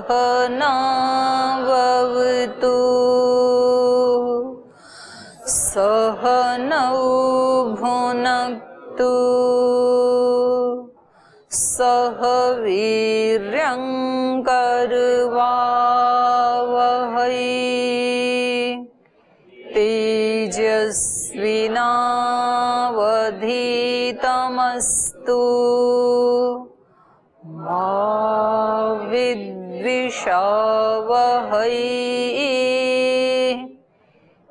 सहनाववतु सहनौ भुनक्तु सह वीर्यं करवावहै तेजस्विनावधीतमस्तु मा विद्विषावहै।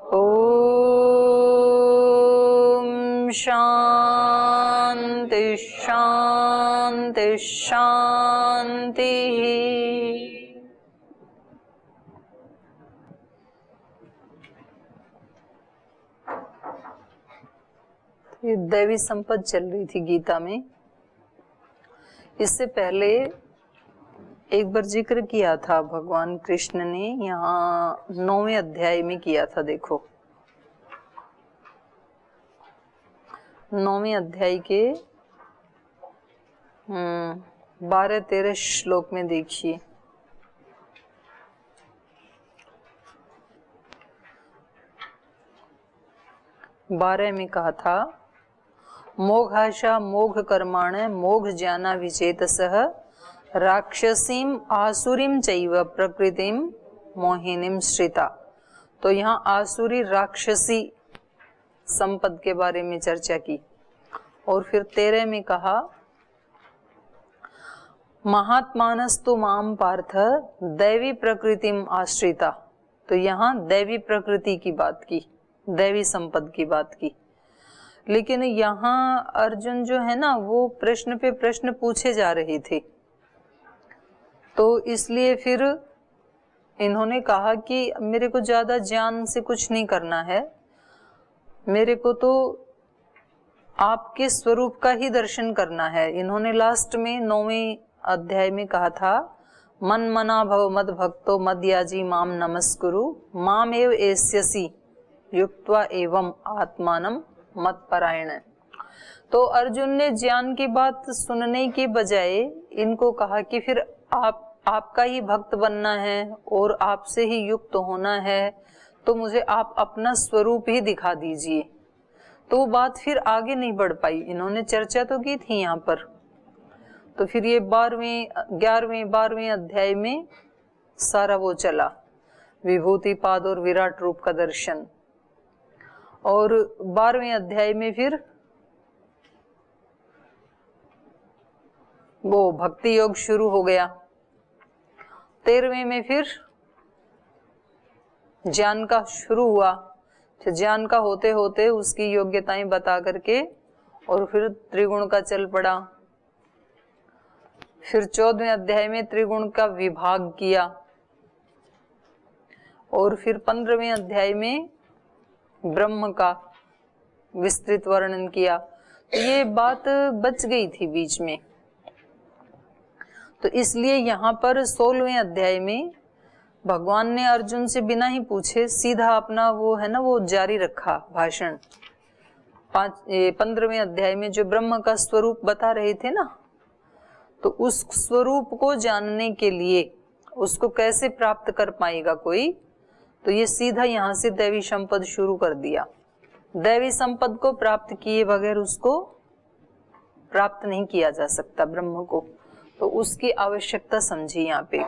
ॐ शान्ति शान्ति शान्तिः। ये दैवी संपद चल रही थी गीता में। इससे पहले एक बार जिक्र किया था भगवान कृष्ण ने, यहाँ 9वें अध्याय में किया था। देखो 9वें अध्याय के 12-13 श्लोक में देखिए। बारह में कहा था मोघाशा मोघ कर्माण मोघ ज्ञाना विचेतसः राक्षसीम आसुरीम चैव प्रकृतिम मोहिनीम श्रिता। तो यहाँ आसुरी राक्षसी संपद के बारे में चर्चा की। और फिर 13 में कहा महात्मानस्तु माम पार्थ दैवी प्रकृतिम आश्रिता। तो यहाँ दैवी प्रकृति की बात की, दैवी संपद की बात की। लेकिन यहाँ अर्जुन जो है ना, वो प्रश्न पे प्रश्न पूछे जा रहे थे, तो इसलिए फिर इन्होंने कहा कि मेरे को ज्यादा ज्ञान से कुछ नहीं करना है, मेरे को तो आपके स्वरूप का ही दर्शन करना है। इन्होंने लास्ट में 9वें अध्याय में कहा था मन मना भव मद भक्तो मद्याजी माम नमस्कुरु माम एव एस्यसि युक्त्वा एवं आत्मानम मत परायण। तो अर्जुन ने ज्ञान की बात सुनने के बजाय इनको कहा कि फिर आपका ही भक्त बनना है और आपसे ही युक्त होना है, तो मुझे आप अपना स्वरूप ही दिखा दीजिए। तो वो बात फिर आगे नहीं बढ़ पाई। इन्होंने चर्चा तो की थी यहाँ पर, तो फिर ये 11वें अध्याय में सारा वो चला, विभूति पाद और विराट रूप का दर्शन। और 12वें अध्याय में फिर वो भक्ति योग शुरू हो गया। 13वें में फिर ज्ञान का शुरू हुआ। ज्ञान का होते होते उसकी योग्यताएं बता करके और फिर त्रिगुण का चल पड़ा। फिर 14वें अध्याय में त्रिगुण का विभाग किया और फिर 15वें अध्याय में ब्रह्म का विस्तृत वर्णन किया। तो ये बात बच गई थी बीच में, तो इसलिए यहाँ पर 16वें अध्याय में भगवान ने अर्जुन से बिना ही पूछे सीधा अपना वो है ना वो जारी रखा भाषण। 15वें अध्याय में जो ब्रह्म का स्वरूप बता रहे थे ना, तो उस स्वरूप को जानने के लिए उसको कैसे प्राप्त कर पाएगा कोई, तो ये सीधा यहाँ से दैवी संपद शुरू कर दिया। दैवी संपद को प्राप्त किए बगैर उसको प्राप्त नहीं किया जा सकता ब्रह्म को, तो उसकी आवश्यकता समझी यहाँ पे।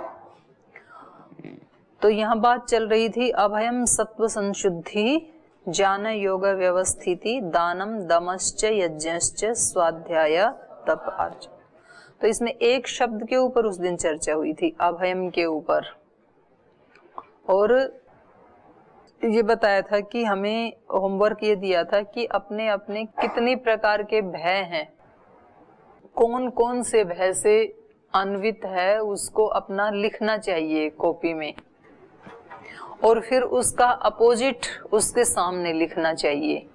तो यहाँ बात चल रही थी अभयम सत्व संशुद्धि ज्ञान योग व्यवस्थिति दानम दमश्च यज्ञश्च स्वाध्याय तप अर्च। तो इसमें एक शब्द के ऊपर उस दिन चर्चा हुई थी, अभयम के ऊपर। और ये बताया था कि हमें होमवर्क ये दिया था कि अपने अपने कितने प्रकार के भय हैं, कौन कौन से भय से अन्वित है, उसको अपना लिखना चाहिए कॉपी में, और फिर उसका अपोजिट उसके सामने लिखना चाहिए।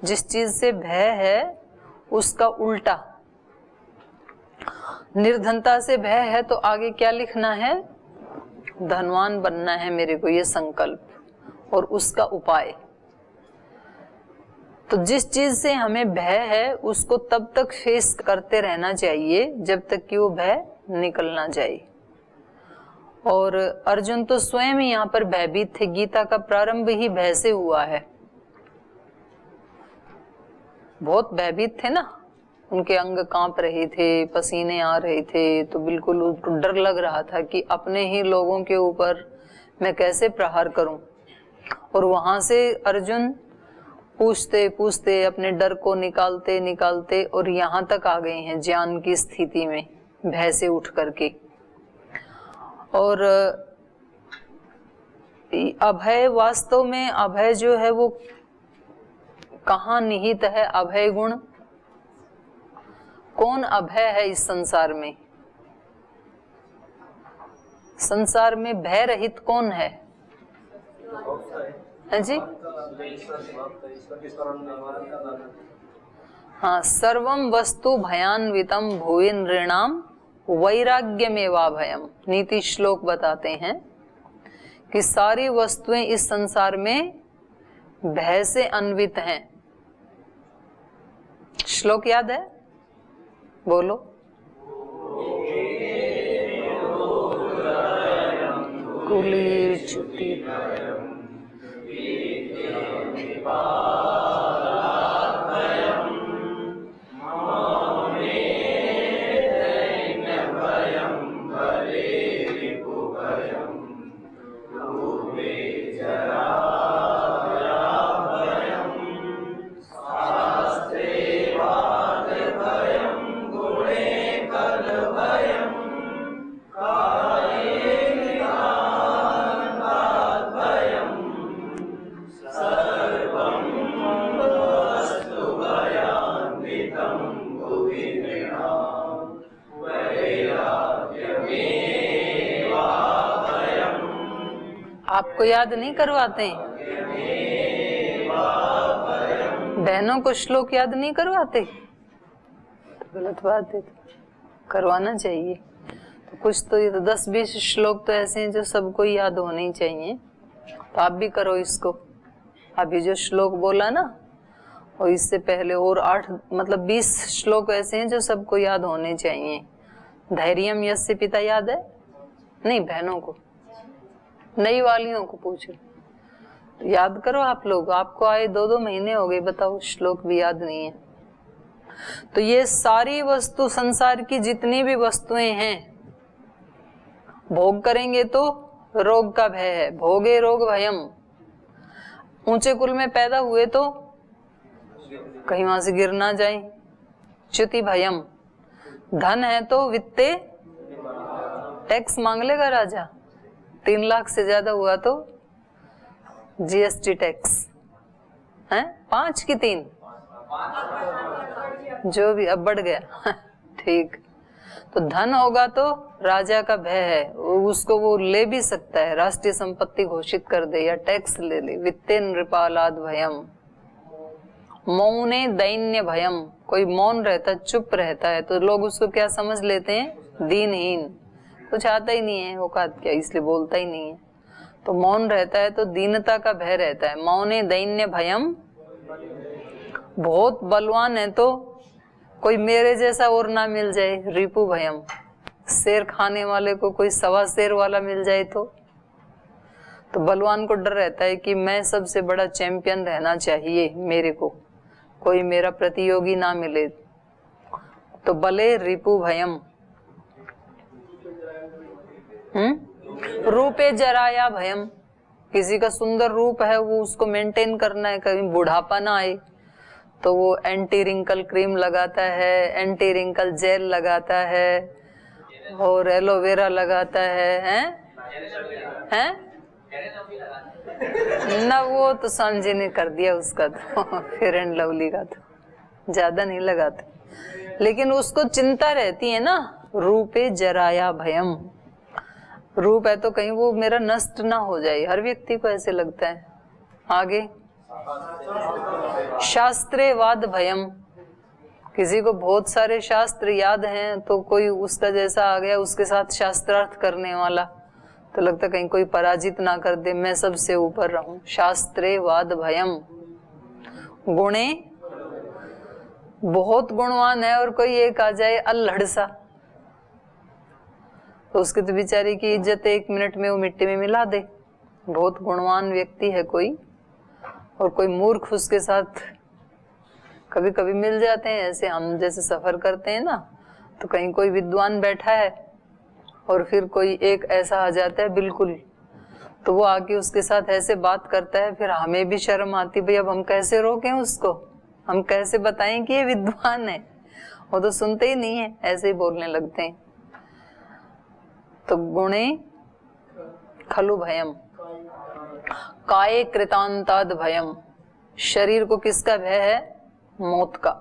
जिस चीज से भय है उसका उल्टा। निर्धनता से भय है तो आगे क्या लिखना है, धनवान बनना है मेरे को, ये संकल्प और उसका उपाय। तो जिस चीज से हमें भय है उसको तब तक फेस करते रहना चाहिए जब तक कि वो भय निकल ना जाए। और अर्जुन तो स्वयं ही यहाँ पर भयभीत थे। गीता का प्रारंभ ही भय से हुआ है। बहुत भयभीत थे ना, उनके अंग कांप रहे थे, पसीने आ रहे थे, तो बिल्कुल उनको डर लग रहा था कि अपने ही लोगों के ऊपर मैं कैसे प्रहार करूं। और वहां से अर्जुन पूछते पूछते अपने डर को निकालते निकालते और यहाँ तक आ गए हैं ज्ञान की स्थिति में, भय से उठ करके। और अभय, वास्तव में अभय जो है वो कहाँ निहित है? अभय गुण, कौन अभय है इस संसार में? संसार में भय रहित कौन है? जी हाँ, सर्वम वस्तु भयान्वितम भुवि नृणाम वैराग्यमेवाभयम। नीति श्लोक बताते हैं कि सारी वस्तुएं इस संसार में भय से अन्वित हैं। श्लोक याद है? बोलो। कुलीर्च्युति आपको याद नहीं करवाते? बहनों को श्लोक याद नहीं करवाते? तो गलत बात है, करवाना चाहिए। तो कुछ तो ये 10-20 श्लोक तो ऐसे हैं जो सबको याद होने ही चाहिए। तो आप भी करो इसको। अभी जो श्लोक बोला ना, और इससे पहले और 8 मतलब 20 श्लोक ऐसे हैं जो सबको याद होने चाहिए। धैर्यम यस्य पिता याद है? नहीं, बहनों को, नई वालियों को पूछो। तो याद करो आप लोग, आपको आए 2-2 महीने हो गए, बताओ श्लोक भी याद नहीं है। तो ये सारी वस्तु, संसार की जितनी भी वस्तुएं हैं, भोग करेंगे तो रोग का भय है। भोगे रोग भयम। ऊंचे कुल में पैदा हुए तो कहीं वहां से गिर ना जाए, च्युति भयम। धन है तो वित्ते, टैक्स मांग लेगा राजा। 3 लाख से ज्यादा हुआ तो जीएसटी टैक्स है। 5 की 3 जो भी, अब बढ़ गया ठीक। तो धन होगा तो राजा का भय है, उसको वो ले भी सकता है, राष्ट्रीय संपत्ति घोषित कर दे या टैक्स ले ले। वित्ते नृपालाद भयम। मौने दैन्य भयम। कोई मौन रहता है, चुप रहता है, तो लोग उसको क्या समझ लेते हैं? दीनहीन, कुछ आता ही नहीं है, औकात क्या, इसलिए बोलता ही नहीं है। तो मौन रहता है तो दीनता का भय रहता है। मौने दैन्य भयम। बहुत बलवान है तो कोई मेरे जैसा और ना मिल जाए, रिपु भयम। शेर खाने वाले को कोई 1.25 शेर वाला मिल जाए तो बलवान को डर रहता है कि मैं सबसे बड़ा चैंपियन रहना चाहिए, मेरे को कोई मेरा प्रतियोगी ना मिले। तो बले रिपु भयम। रूपे जराया भयम। किसी का सुंदर रूप है, वो उसको मेंटेन करना है, कहीं बुढ़ापा ना आए, तो वो एंटी रिंकल क्रीम लगाता है, एंटी रिंकल जेल लगाता है, और एलोवेरा लगाता है ना। वो तो सांझे ने कर दिया उसका तो फेयर एंड लवली का तो ज्यादा नहीं लगाते, लेकिन उसको चिंता रहती है ना। रूपे जराया भयम। रूप है तो कहीं वो मेरा नष्ट ना हो जाए, हर व्यक्ति को ऐसे लगता है। आगे शास्त्रे वाद भयम। किसी को बहुत सारे शास्त्र याद हैं तो कोई उसका जैसा आ गया, उसके साथ शास्त्रार्थ करने वाला, तो लगता कहीं कोई पराजित ना कर दे, मैं सबसे ऊपर रहूं। शास्त्रे वाद भयम। गुणे, बहुत गुणवान है और कोई एक आ जाए अल्हड़ सा, तो उसकी तो बेचारी की इज्जत 1 मिनट में वो मिट्टी में मिला दे। बहुत गुणवान व्यक्ति है कोई, और कोई मूर्ख उसके साथ कभी कभी मिल जाते हैं। ऐसे हम जैसे सफर करते हैं ना, तो कहीं कोई विद्वान बैठा है और फिर कोई एक ऐसा आ जाता है बिल्कुल, तो वो आके उसके साथ ऐसे बात करता है, फिर हमें भी शर्म आती, भाई अब हम कैसे रोकें उसको, हम कैसे बताएं कि ये विद्वान है। वो तो सुनते ही नहीं है, ऐसे ही बोलने लगते हैं। तो गुणे खलु भयम, काये कृतांताद भयम, शरीर को किसका भय है? मौत का।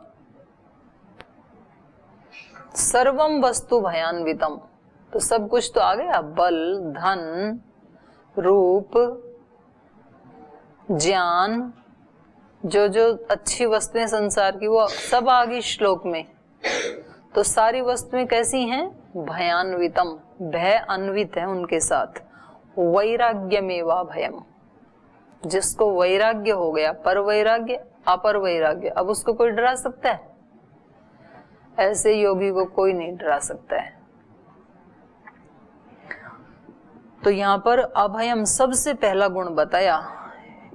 सर्वम वस्तु भयान्वितम, तो सब कुछ तो आ गया, बल, धन, रूप, ज्ञान, जो जो अच्छी वस्तुएं संसार की वो सब आ गई श्लोक में। तो सारी वस्तुएं कैसी हैं? भयान्वितम, भय अन्वित है उनके साथ। वैराग्यमेवा भयम, जिसको वैराग्य हो गया, पर वैराग्य, अपर वैराग्य, अब उसको कोई डरा सकता है? ऐसे योगी को कोई नहीं डरा सकता है। तो यहाँ पर अभयम सबसे पहला गुण बताया।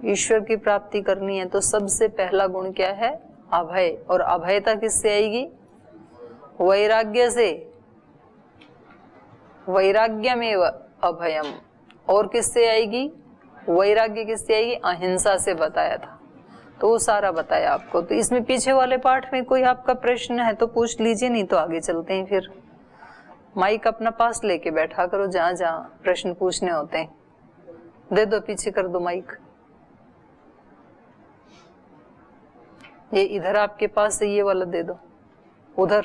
ईश्वर की प्राप्ति करनी है तो सबसे पहला गुण क्या है? अभय। और अभयता किससे आएगी? वैराग्य से। वैराग्यमेव अभयम। और किससे आएगी? वैराग्य किससे आएगी? अहिंसा से बताया था, तो वो सारा बताया आपको। तो इसमें पीछे वाले पाठ में कोई आपका प्रश्न है तो पूछ लीजिए, नहीं तो आगे चलते हैं। फिर माइक अपना पास लेके बैठा करो, जहां जहां प्रश्न पूछने होते हैं। दे दो, पीछे कर दो माइक। ये इधर आपके पास है, ये वाला दे दो। उधर,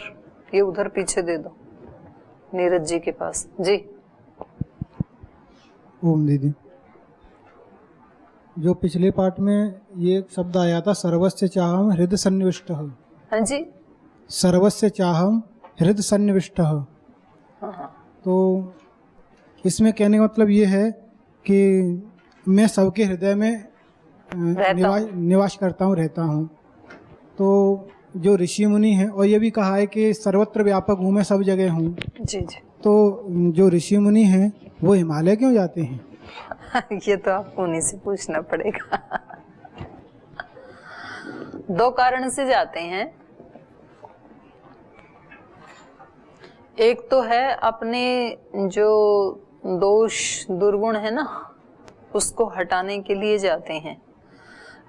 ये उधर पीछे दे दो, नीरज जी के पास। जी ओम दीदी, जो पिछले पाठ में ये शब्द आया था, सर्वस्य चाहम हृदय सन्निविष्टः। हाँ जी, सर्वस्य चाहम हृदय सन्निविष्टः। तो इसमें कहने का मतलब ये है कि मैं सबके हृदय में निवास करता हूँ, रहता हूँ। तो जो ऋषि मुनि हैं, और ये भी कहा है कि सर्वत्र व्यापक हूँ, मैं सब जगह हूँ। जी जी। तो जो ऋषि मुनि हैं वो हिमालय क्यों जाते हैं? ये तो आपको उन्हीं से पूछना पड़ेगा। 2 कारण से जाते हैं। एक तो है अपने जो दोष दुर्गुण है ना, उसको हटाने के लिए जाते हैं।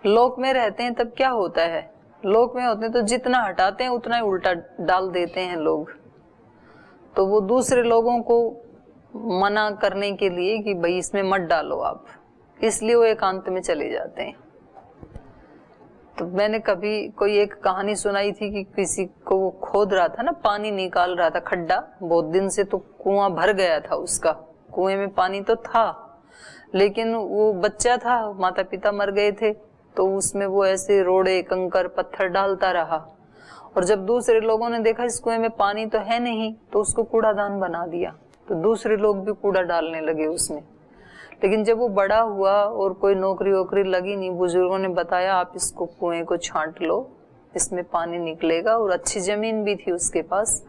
लोक में रहते हैं तब क्या होता है, लोक में होते हैं तो जितना हटाते हैं उतना ही उल्टा डाल देते हैं लोग। तो वो दूसरे लोगों को मना करने के लिए कि भाई इसमें मत डालो आप, इसलिए वो एकांत में चले जाते हैं। तो मैंने कभी कोई एक कहानी सुनाई थी कि किसी को वो खोद रहा था ना, पानी निकाल रहा था, खड्डा बहुत दिन से, तो कुआं भर गया था उसका। कुएं में पानी तो था, लेकिन वो बच्चा था, माता पिता मर गए थे, तो उसमें वो ऐसे रोड़े कंकर पत्थर डालता रहा। और जब दूसरे लोगों ने देखा इस कुएं में पानी तो है नहीं, तो उसको कूड़ादान बना दिया। तो दूसरे लोग भी कूड़ा डालने लगे उसमें। लेकिन जब वो बड़ा हुआ और कोई नौकरी वोकरी लगी नहीं, बुजुर्गों ने बताया आप इसको कुएं को छांट लो, इसमें पानी निकलेगा। और अच्छी जमीन भी थी उसके पास।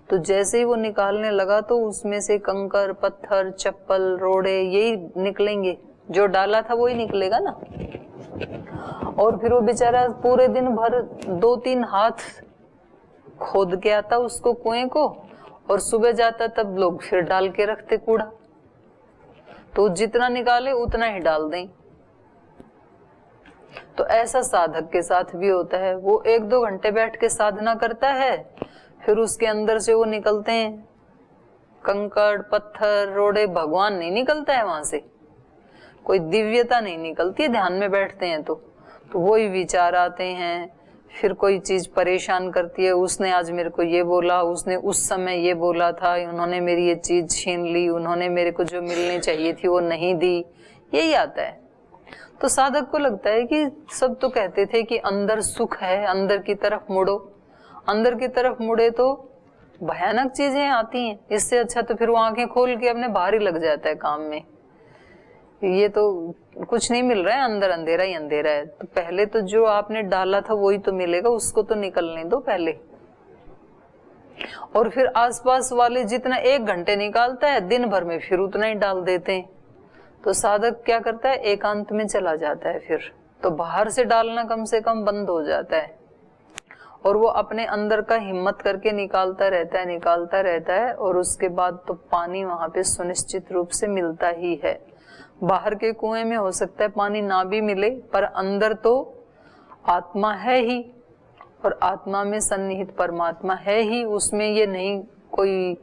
तो जैसे ही वो निकालने लगा तो उसमें से कंकर पत्थर चप्पल रोड़े यही निकलेंगे, जो डाला था वही निकलेगा ना। और फिर वो बेचारा पूरे दिन भर 2-3 हाथ खोद के आता उसको कुएं को, और सुबह जाता तब लोग फिर डाल के रखते कूड़ा। तो जितना निकाले उतना ही डाल दें। तो ऐसा साधक के साथ भी होता है। वो 1-2 घंटे बैठ के साधना करता है, फिर उसके अंदर से वो निकलते हैं कंकड़ पत्थर रोड़े, भगवान नहीं निकलता है वहां से, कोई दिव्यता नहीं निकलती है। ध्यान में बैठते हैं तो वही विचार आते हैं। फिर कोई चीज परेशान करती है, उसने आज मेरे को ये बोला, उसने उस समय ये बोला था, उन्होंने मेरी ये चीज छीन ली, उन्होंने मेरे को जो मिलनी चाहिए थी वो नहीं दी, यही आता है। तो साधक को लगता है कि सब तो कहते थे कि अंदर सुख है, अंदर की तरफ मुड़ो। अंदर की तरफ मुड़े तो भयानक चीजें आती हैं। इससे अच्छा तो फिर वो आंखें खोल के अपने बाहर ही लग जाता है काम में। ये तो कुछ नहीं मिल रहा है, अंदर अंधेरा ही अंधेरा है। तो पहले तो जो आपने डाला था वही तो मिलेगा, उसको तो निकलने दो पहले। और फिर आसपास वाले जितना 1 घंटे निकालता है दिन भर में फिर उतना ही डाल देते हैं। तो साधक क्या करता है, एकांत में चला जाता है, फिर तो बाहर से डालना कम से कम बंद हो जाता है और वो अपने अंदर का हिम्मत करके निकालता रहता है और उसके बाद तो पानी वहां पे सुनिश्चित रूप से मिलता ही है। बाहर के कुएं में हो सकता है पानी ना भी मिले, पर अंदर तो आत्मा है ही और आत्मा में सन्निहित परमात्मा है ही। उसमें ये नहीं, कोई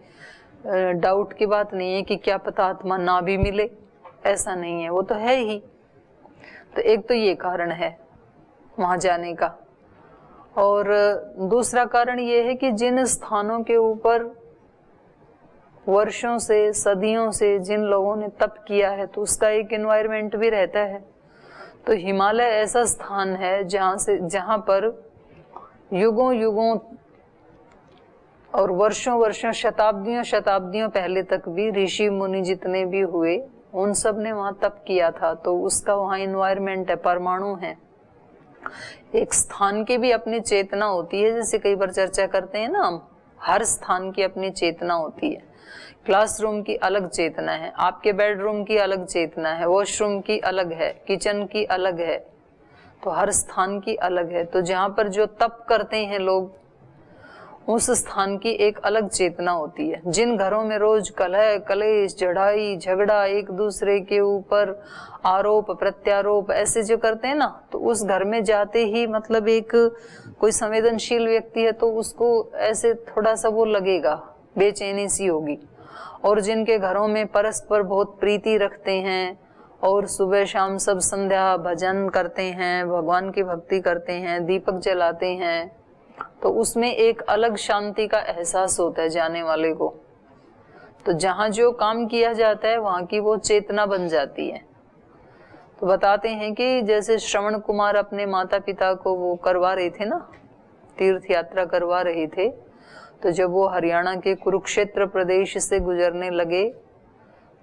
डाउट की बात नहीं है कि क्या पता आत्मा ना भी मिले, ऐसा नहीं है, वो तो है ही। तो एक तो ये कारण है वहां जाने का। और दूसरा कारण ये है कि जिन स्थानों के ऊपर वर्षों से, सदियों से जिन लोगों ने तप किया है तो उसका एक एनवायरनमेंट भी रहता है। तो हिमालय ऐसा स्थान है जहां पर युगों युगों और वर्षों वर्षों, शताब्दियों पहले तक भी ऋषि मुनि जितने भी हुए उन सब ने वहां तप किया था। तो उसका वहां एनवायरनमेंट है, परमाणु है। एक स्थान की भी अपनी चेतना होती है, जैसे कई बार चर्चा करते हैं ना हम, हर स्थान की अपनी चेतना होती है। क्लासरूम की अलग चेतना है, आपके बेडरूम की अलग चेतना है, वॉशरूम की अलग है, किचन की अलग है, तो हर स्थान की अलग है। तो जहाँ पर जो तप करते हैं लोग, उस स्थान की एक अलग चेतना होती है। जिन घरों में रोज कलह कलेश, झड़ाई झगड़ा, एक दूसरे के ऊपर आरोप प्रत्यारोप ऐसे जो करते हैं ना, तो उस घर में जाते ही मतलब एक कोई संवेदनशील व्यक्ति है तो उसको ऐसे थोड़ा सा वो लगेगा, बेचैनी सी होगी। और जिनके घरों में परस्पर बहुत प्रीति रखते हैं और सुबह शाम सब संध्या भजन करते हैं, भगवान की भक्ति करते हैं, दीपक जलाते हैं, तो उसमें एक अलग शांति का एहसास होता है जाने वाले को। तो जहां जो काम किया जाता है वहां की वो चेतना बन जाती है। तो बताते हैं कि जैसे श्रवण कुमार अपने माता पिता को वो करवा रहे थे ना, तीर्थ यात्रा करवा रहे थे, तो जब वो हरियाणा के कुरुक्षेत्र प्रदेश से गुजरने लगे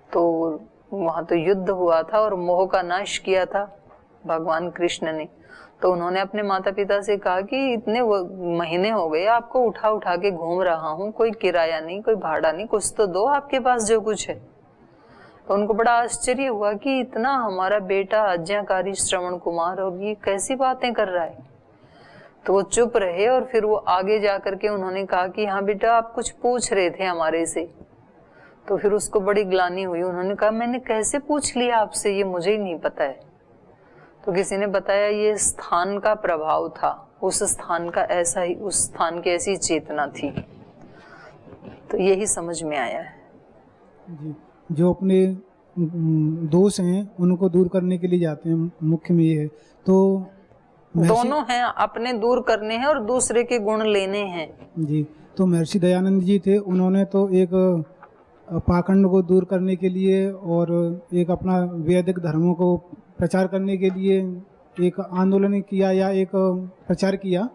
तो वहां तो युद्ध हुआ था और मोह का नाश किया था भगवान कृष्ण ने। तो उन्होंने अपने माता पिता से कहा कि इतने महीने हो गए आपको उठा उठा के घूम रहा हूँ, कोई किराया नहीं, कोई भाड़ा नहीं, कुछ तो दो आपके पास जो कुछ है। तो उनको बड़ा आश्चर्य हुआ कि इतना हमारा बेटा आज्ञाकारी श्रवण कुमार और ये कैसी बातें कर रहा है। तो वो चुप रहे और फिर वो आगे जाकर के उन्होंने कहा कि हाँ बेटा आप कुछ पूछ रहे थे हमारे से। तो फिर उसको बड़ी ग्लानि हुई। उन्होंने कहा मैंने कैसे पूछ लिया आपसे, ये मुझे ही नहीं पता है। तो किसी ने बताया ये स्थान का प्रभाव था, उस स्थान का ऐसा ही, उस स्थान की ऐसी चेतना थी। तो यही समझ में आया है जी। जो अपने दोष हैं उनको दूर करने के लिए जाते हैं, मुख्य में ये है। तो दोनों हैं, अपने दूर करने हैं और दूसरे के गुण लेने हैं जी। तो महर्षि दयानंद जी थे, उन्होंने तो एक पाखंड को दूर करने के लिए और एक अपना वैदिक धर्मों को प्रचार करने के लिए एक आंदोलन किया या एक प्रचार किया,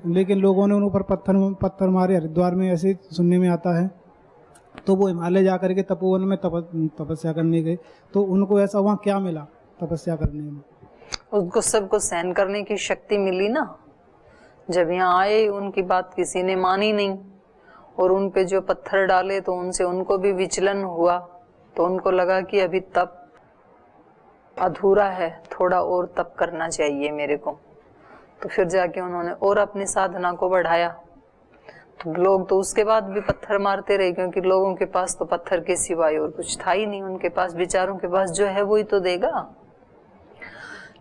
लेकिन लोगों ने उन ऊपर पत्थर मारे। हरिद्वार में ऐसे सुनने में आता है। तो वो हिमालय जा करके तपोवन में तपस्या करने गए। तो उनको ऐसा वहाँ क्या मिला तपस्या करने में? उनको सबको सहन करने की शक्ति मिली ना। जब यहाँ आए उनकी बात किसी ने मानी नहीं और उन पे जो पत्थर डाले तो उनसे उनको भी विचलन हुआ। तो उनको लगा कि अभी तप अधूरा है, थोड़ा और तप करना चाहिए मेरे को। तो फिर जाके उन्होंने और अपनी साधना को बढ़ाया। तो लोग तो उसके बाद भी पत्थर मारते रहे, क्योंकि लोगों के पास तो पत्थर के सिवाय और कुछ था ही नहीं। उनके पास, विचारों के पास जो है वही तो देगा।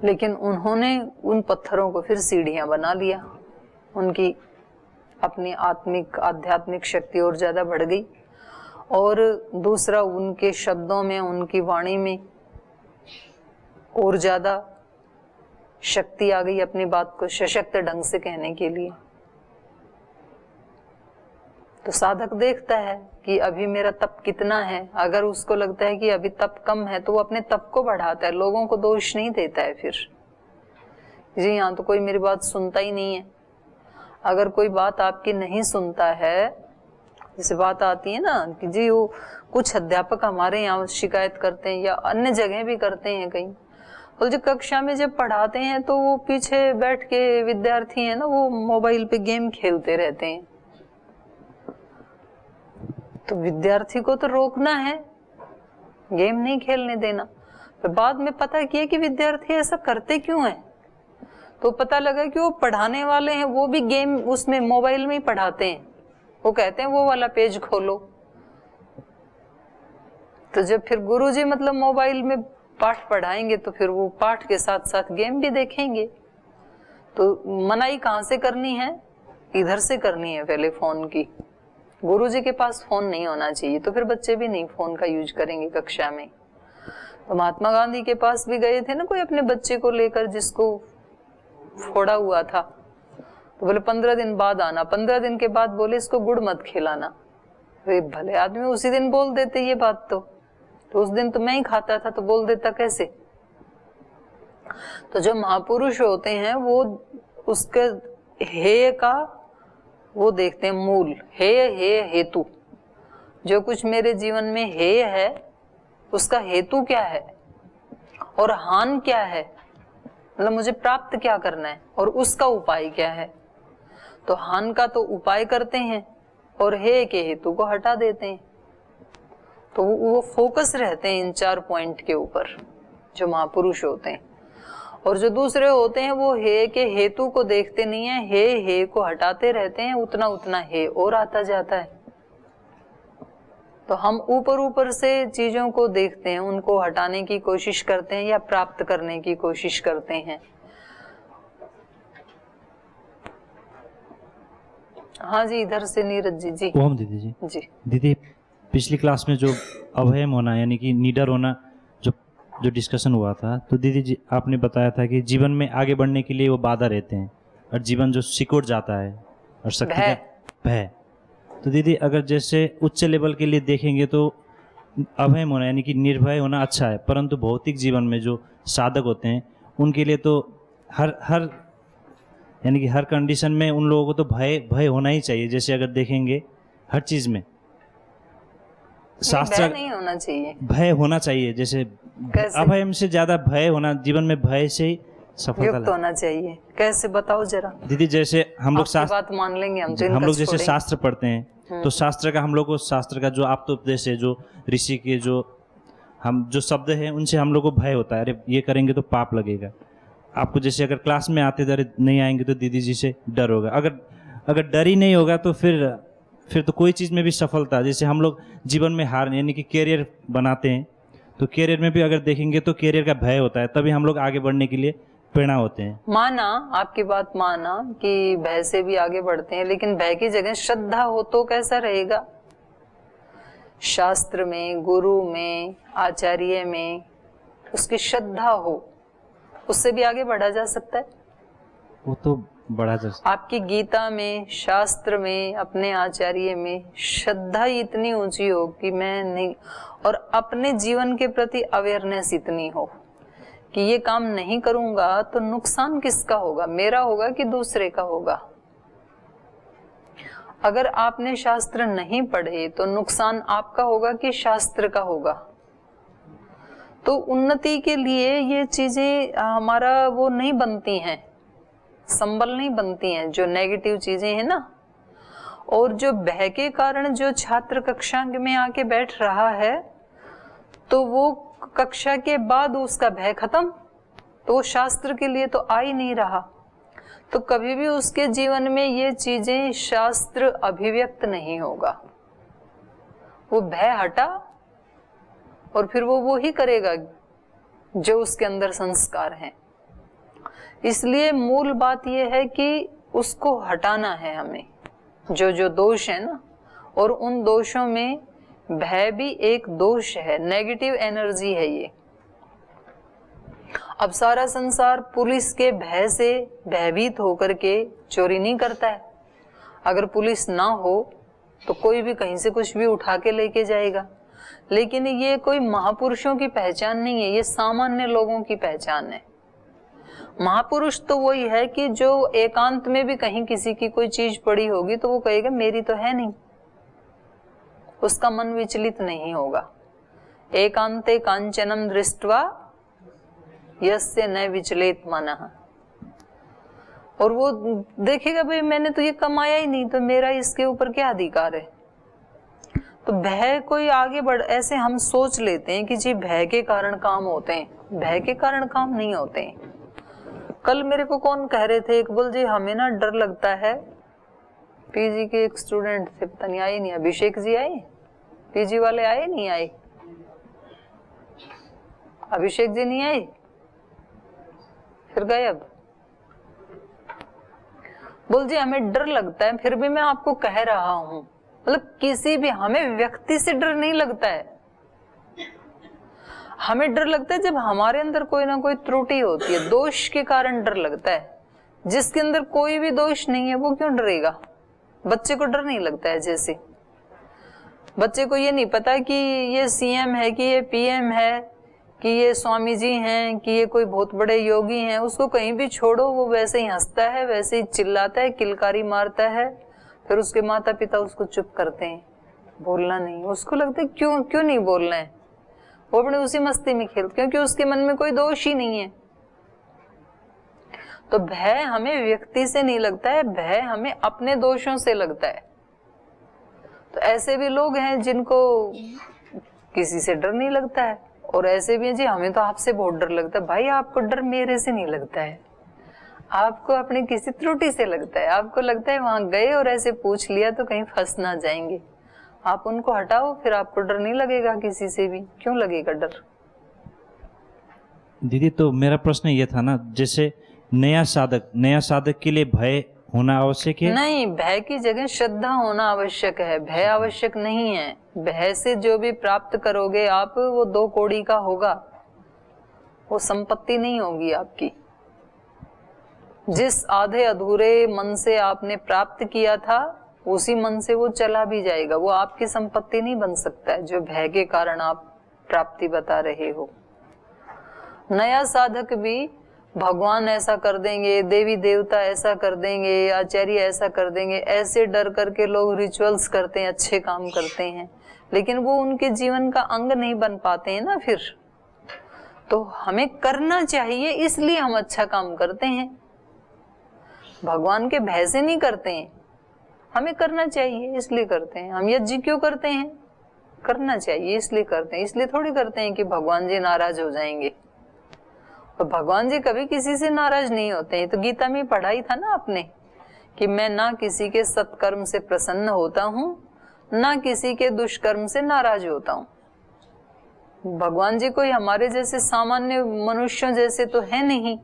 लेकिन उन्होंने उन पत्थरों को फिर सीढ़ियां बना लिया। उनकी अपनी आत्मिक आध्यात्मिक शक्ति और ज्यादा बढ़ गई। और दूसरा, उनके शब्दों में, उनकी वाणी में और ज्यादा शक्ति आ गई अपनी बात को सशक्त ढंग से कहने के लिए। तो साधक देखता है कि अभी मेरा तप कितना है। अगर उसको लगता है कि अभी तप कम है तो वो अपने तप को बढ़ाता है, लोगों को दोष नहीं देता है। फिर जी यहाँ तो कोई मेरी बात सुनता ही नहीं है। अगर कोई बात आपकी नहीं सुनता है, जैसे बात आती है ना कि जी वो कुछ अध्यापक हमारे यहाँ शिकायत करते हैं या अन्य जगह भी करते हैं कहीं, और जो कक्षा में जब पढ़ाते हैं तो वो पीछे बैठ के विद्यार्थी है ना, वो मोबाइल पे गेम खेलते रहते हैं। तो विद्यार्थी को तो रोकना है, गेम नहीं खेलने देना। फिर बाद में पता किया कि विद्यार्थी ऐसा करते क्यों हैं, तो पता लगा कि वो पढ़ाने वाले हैं वो भी गेम उसमें मोबाइल में ही पढ़ाते हैं। वो कहते हैं वो वाला पेज खोलो, तो जब फिर गुरुजी मतलब मोबाइल में पाठ पढ़ाएंगे तो फिर वो पाठ के साथ साथ गेम भी देखेंगे। तो मनाही कहाँ से करनी है, इधर से करनी है पहले फोन की। गुरुजी के पास फोन नहीं होना चाहिए, तो फिर बच्चे भी नहीं फोन का यूज करेंगे कक्षा में। तो महात्मा गांधी के पास भी गए थे ना कोई अपने बच्चे को लेकर जिसको फोड़ा हुआ था, तो बोले 15 दिन बाद आना। 15 दिन के बाद बोले इसको गुड़ मत खिलाना। वे भले आदमी उसी दिन बोल देते ये बात, तो उस दिन तो मैं ही खाता था, तो बोल देता कैसे। तो जो महापुरुष होते हैं वो उसके हेय का वो देखते हैं मूल, हेय हेतु। जो कुछ मेरे जीवन में हेय है उसका हेतु क्या है और हान क्या है, मतलब मुझे प्राप्त क्या करना है और उसका उपाय क्या है। तो हान का तो उपाय करते हैं और हेय के हेतु को हटा देते हैं। तो वो फोकस रहते हैं इन 4 पॉइंट के ऊपर जो महापुरुष होते हैं। और जो दूसरे होते हैं वो हेय के हेतु को देखते नहीं है, हेय को हटाते रहते हैं, उतना उतना हेय और आता जाता है। तो हम ऊपर से चीजों को देखते हैं, उनको हटाने की कोशिश करते हैं या प्राप्त करने की कोशिश करते हैं। हाँ जी, इधर से नीरज जी। ओम दीदी जी। जी दीदी, पिछली क्लास में जो अभयम होना यानी कि निडर होना जो डिस्कशन हुआ था, तो दीदी जी आपने बताया था कि जीवन में आगे बढ़ने के लिए वो बाधा रहते हैं और जीवन जो सिकुड़ जाता है और शक्ति का भय। तो दीदी अगर जैसे उच्च लेवल के लिए देखेंगे तो अभयम होना यानी कि निर्भय होना अच्छा है, परंतु भौतिक जीवन में जो साधक होते हैं उनके लिए तो हर यानी कि हर कंडीशन में उन लोगों को तो भय होना ही चाहिए। जैसे अगर देखेंगे हर चीज में शास्त्र नहीं होना चाहिए, भय होना चाहिए। जैसे अभयम से ज्यादा भय होना, जीवन में भय से ही सफलता होना चाहिए। कैसे बताओ जरा दीदी। जैसे हम लोग शास्त्र बात मान लेंगे, हम लोग जैसे शास्त्र पढ़ते हैं तो शास्त्र का हम लोग को शास्त्र का जो आप्तोपदेश है, जो ऋषि के जो शब्द है उनसे हम लोग को भय होता है, अरे ये करेंगे तो पाप लगेगा। आपको जैसे अगर क्लास में आते अरे नहीं आएंगे तो दीदी जी से डर होगा। अगर डर ही नहीं होगा तो फिर तो कोई चीज़ में भी सफलता। जैसे हम लोग जीवन में हार यानी कि कैरियर बनाते हैं, तो कैरियर में भी अगर देखेंगे तो कैरियर का भय होता है, तभी हम लोग आगे बढ़ने के लिए प्रेरणा होते हैं। माना, आपकी बात माना कि भय से भी आगे बढ़ते हैं, लेकिन भय की जगह श्रद्धा हो तो कैसा रहेगा। शास्त्र में, गुरु में, आचार्य में उसकी श्रद्धा हो, उससे भी आगे बढ़ा जा सकता है। वो तो बढ़ा जा सकता है। आपकी गीता में, शास्त्र में, अपने आचार्य में श्रद्धा इतनी ऊंची हो कि मैं नहीं, और अपने जीवन के प्रति अवेयरनेस इतनी हो कि ये काम नहीं करूंगा तो नुकसान किसका होगा, मेरा होगा कि दूसरे का होगा। अगर आपने शास्त्र नहीं पढ़े तो नुकसान आपका होगा कि शास्त्र का होगा। तो उन्नति के लिए ये चीजें हमारा वो नहीं बनती हैं, संबल नहीं बनती हैं, जो नेगेटिव चीजें हैं ना। और जो भय के कारण जो छात्र कक्षा में आके बैठ रहा है, तो वो कक्षा के बाद उसका भय खत्म, तो वो शास्त्र के लिए तो आ ही नहीं रहा। तो कभी भी उसके जीवन में ये चीजें शास्त्र अभिव्यक्त नहीं होगा। वो भय हटा और फिर वो ही करेगा जो उसके अंदर संस्कार हैं। इसलिए मूल बात यह है कि उसको हटाना है हमें, जो दोष है ना। और उन दोषों में भय भी एक दोष है, नेगेटिव एनर्जी है ये। अब सारा संसार पुलिस के भय से भयभीत होकर के चोरी नहीं करता है। अगर पुलिस ना हो तो कोई भी कहीं से कुछ भी उठा के लेके जाएगा। लेकिन ये कोई महापुरुषों की पहचान नहीं है, ये सामान्य लोगों की पहचान है। महापुरुष तो वही है कि जो एकांत में भी कहीं किसी की कोई चीज पड़ी होगी तो वो कहेगा मेरी तो है नहीं, उसका मन विचलित नहीं होगा। एकांते कांचनम दृष्ट्वा यस्य न विचलित मनः। और वो देखेगा भाई मैंने तो ये कमाया ही नहीं, तो मेरा इसके ऊपर क्या अधिकार है। तो भय कोई आगे बढ़, ऐसे हम सोच लेते हैं कि जी भय के कारण काम होते हैं, भय के कारण काम नहीं होते हैं। कल मेरे को कौन कह रहे थे, एक बोल जी हमें ना डर लगता है, पीजी के एक स्टूडेंट थे, पता नहीं आए नहीं, अभिषेक जी आए, पीजी वाले आए नहीं आए, अभिषेक जी नहीं आए, फिर गए। अब बोल जी हमें डर लगता है, फिर भी मैं आपको कह रहा हूं, मतलब किसी भी, हमें व्यक्ति से डर नहीं लगता है, हमें डर लगता है जब हमारे अंदर कोई ना कोई त्रुटि होती है, दोष के कारण डर लगता है। जिसके अंदर कोई भी दोष नहीं है वो क्यों डरेगा? बच्चे को डर नहीं लगता है, जैसे बच्चे को ये नहीं पता कि ये सीएम है, कि ये पीएम है, कि ये स्वामी जी हैं, कि ये कोई बहुत बड़े योगी हैं, उसको कहीं भी छोड़ो वो वैसे ही हंसता है, वैसे ही चिल्लाता है, किलकारी मारता है, फिर उसके माता पिता उसको चुप करते हैं, बोलना नहीं। उसको लगता है क्यों नहीं बोलना है, वो अपने उसी मस्ती में खेल, क्योंकि उसके मन में कोई दोष ही नहीं है। तो भय हमें व्यक्ति से नहीं लगता है, भय हमें अपने दोषों से लगता है। तो ऐसे भी लोग हैं जिनको किसी से डर नहीं लगता है, और ऐसे भी हैं जी हमें तो आपसे बहुत डर लगता है। भाई आपको डर मेरे से नहीं लगता है, आपको अपनी किसी त्रुटि से लगता है। आपको लगता है वहां गए और ऐसे पूछ लिया तो कहीं फंस ना जाएंगे, आप उनको हटाओ, फिर आपको डर नहीं लगेगा किसी से भी। क्यों लगेगा डर? दीदी तो मेरा प्रश्न ये था ना, जैसे नया साधक के लिए भय होना आवश्यक है? नहीं, भय की जगह श्रद्धा होना आवश्यक है, भय आवश्यक नहीं है। भय से जो भी प्राप्त करोगे आप, वो 2 कौड़ी का होगा, वो संपत्ति नहीं होगी आपकी। जिस आधे अधूरे मन से आपने प्राप्त किया था, उसी मन से वो चला भी जाएगा, वो आपकी संपत्ति नहीं बन सकता है, जो भय के कारण आप प्राप्ति बता रहे हो। नया साधक भी भगवान ऐसा कर देंगे, देवी देवता ऐसा कर देंगे, आचार्य ऐसा कर देंगे, ऐसे डर करके लोग रिचुअल्स करते हैं, अच्छे काम करते हैं, लेकिन वो उनके जीवन का अंग नहीं बन पाते हैं ना। फिर तो हमें करना चाहिए, इसलिए हम अच्छा काम करते हैं, भगवान के भय से नहीं करते हैं। हमें करना चाहिए इसलिए करते हैं। हम यज्ञ क्यों करते हैं? करना चाहिए इसलिए करते हैं, इसलिए थोड़ी करते हैं कि भगवान जी नाराज हो जाएंगे। और भगवान जी कभी किसी से नाराज नहीं होते हैं। तो गीता में पढ़ा ही था ना आपने कि मैं ना किसी के सत्कर्म से प्रसन्न होता हूँ, ना किसी के दुष्कर्म से नाराज होता हूँ। भगवान जी कोई हमारे जैसे सामान्य मनुष्यों जैसे तो है नहीं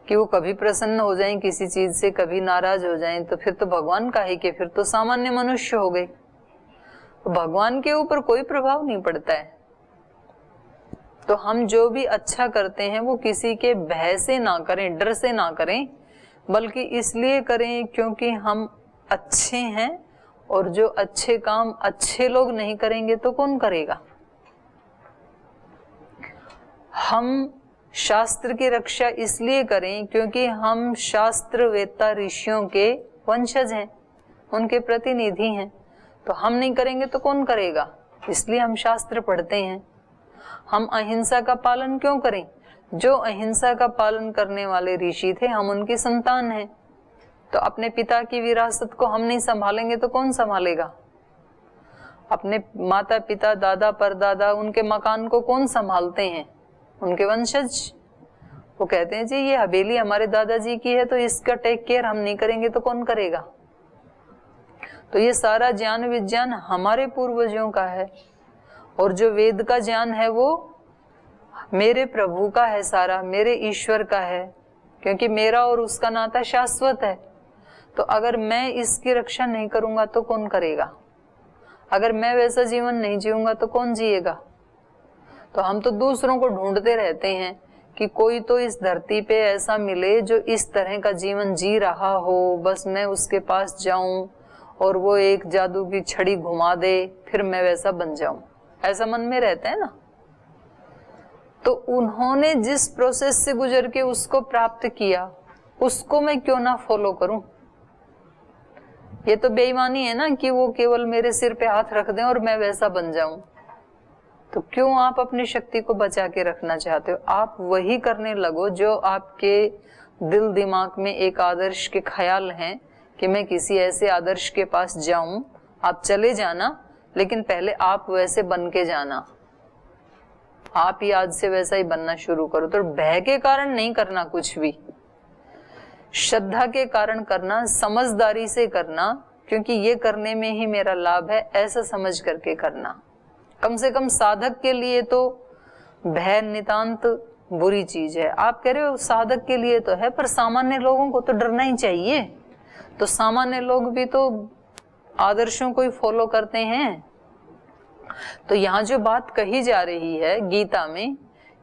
कि वो कभी प्रसन्न हो जाएं किसी चीज से, कभी नाराज हो जाएं। तो फिर तो भगवान का ही के, फिर तो सामान्य मनुष्य हो गए। तो भगवान के ऊपर कोई प्रभाव नहीं पड़ता है। तो हम जो भी अच्छा करते हैं वो किसी के भय से ना करें, डर से ना करें, बल्कि इसलिए करें क्योंकि हम अच्छे हैं। और जो अच्छे काम अच्छे लोग नहीं करेंगे तो कौन करेगा? हम शास्त्र की रक्षा इसलिए करें क्योंकि हम शास्त्र वेत्ता ऋषियों के वंशज हैं, उनके प्रतिनिधि हैं। तो हम नहीं करेंगे तो कौन करेगा? इसलिए हम शास्त्र पढ़ते हैं। हम अहिंसा का पालन क्यों करें? जो अहिंसा का पालन करने वाले ऋषि थे, हम उनकी संतान हैं। तो अपने पिता की विरासत को हम नहीं संभालेंगे तो कौन संभालेगा? अपने माता पिता, दादा परदादा, उनके मकान को कौन संभालते हैं? उनके वंशज। वो कहते हैं जी ये हवेली हमारे दादाजी की है, तो इसका टेक केयर हम नहीं करेंगे तो कौन करेगा? तो ये सारा ज्ञान विज्ञान हमारे पूर्वजों का है। और जो वेद का ज्ञान है वो मेरे प्रभु का है, सारा मेरे ईश्वर का है, क्योंकि मेरा और उसका नाता शाश्वत है। तो अगर मैं इसकी रक्षा नहीं करूंगा तो कौन करेगा? अगर मैं वैसा जीवन नहीं जीऊंगा तो कौन जिएगा? तो हम तो दूसरों को ढूंढते रहते हैं कि कोई तो इस धरती पे ऐसा मिले जो इस तरह का जीवन जी रहा हो, बस मैं उसके पास जाऊं और वो एक जादू की छड़ी घुमा दे, फिर मैं वैसा बन जाऊं। ऐसा मन में रहता है ना। तो उन्होंने जिस प्रोसेस से गुजर के उसको प्राप्त किया, उसको मैं क्यों ना फॉलो करूं? ये तो बेईमानी है ना कि वो केवल मेरे सिर पे हाथ रख दें और मैं वैसा बन जाऊं। तो क्यों आप अपनी शक्ति को बचा के रखना चाहते हो? आप वही करने लगो जो आपके दिल दिमाग में एक आदर्श के ख्याल हैं कि मैं किसी ऐसे आदर्श के पास जाऊं। आप चले जाना, लेकिन पहले आप वैसे बन के जाना, आप ही आज से वैसा ही बनना शुरू करो। तो भय के कारण नहीं करना कुछ भी, श्रद्धा के कारण करना, समझदारी से करना, क्योंकि ये करने में ही मेरा लाभ है ऐसा समझ करके करना। कम से कम साधक के लिए तो भय नितांत बुरी चीज है। आप कह रहे हो साधक के लिए तो है, पर सामान्य लोगों को तो डरना ही चाहिए। तो सामान्य लोग भी तो आदर्शों को ही फॉलो करते हैं। तो यहाँ जो बात कही जा रही है गीता में,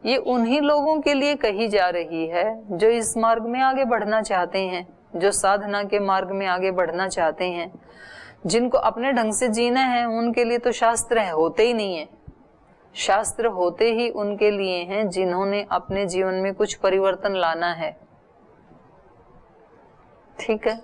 ये उन्हीं लोगों के लिए कही जा रही है जो इस मार्ग में आगे बढ़ना चाहते हैं, जो साधना के मार्ग में आगे बढ़ना चाहते हैं, जिनको अपने ढंग से जीना है। उनके लिए तो शास्त्र होते ही नहीं है, शास्त्र होते ही उनके लिए हैं जिन्होंने अपने जीवन में कुछ परिवर्तन लाना है। ठीक है।